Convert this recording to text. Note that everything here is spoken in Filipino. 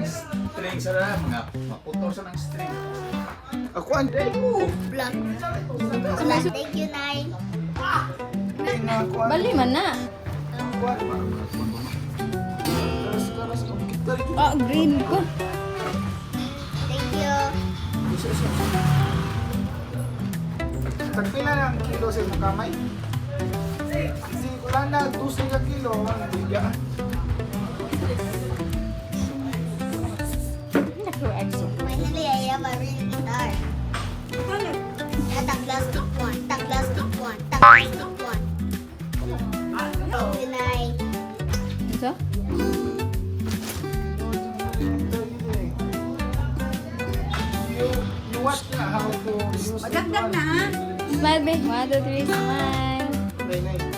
string sa na, mga maputol sa ng string. Ako ang day ko. Black. Thank you, Nay. Bali man na. Karas ko. Kita rin. Ah, green ko. Thank you. Tagpila ng kilo sa imong kamay? Si wala na 12 ka kilo. Bigyan. Finally, I have a real guitar. The plastic one. The plastic one. The plastic one. Thank you, Nay. So? You watch na how to use Magandang na ha. Smile, be. 1, 2, 3, smile. Nay, nay.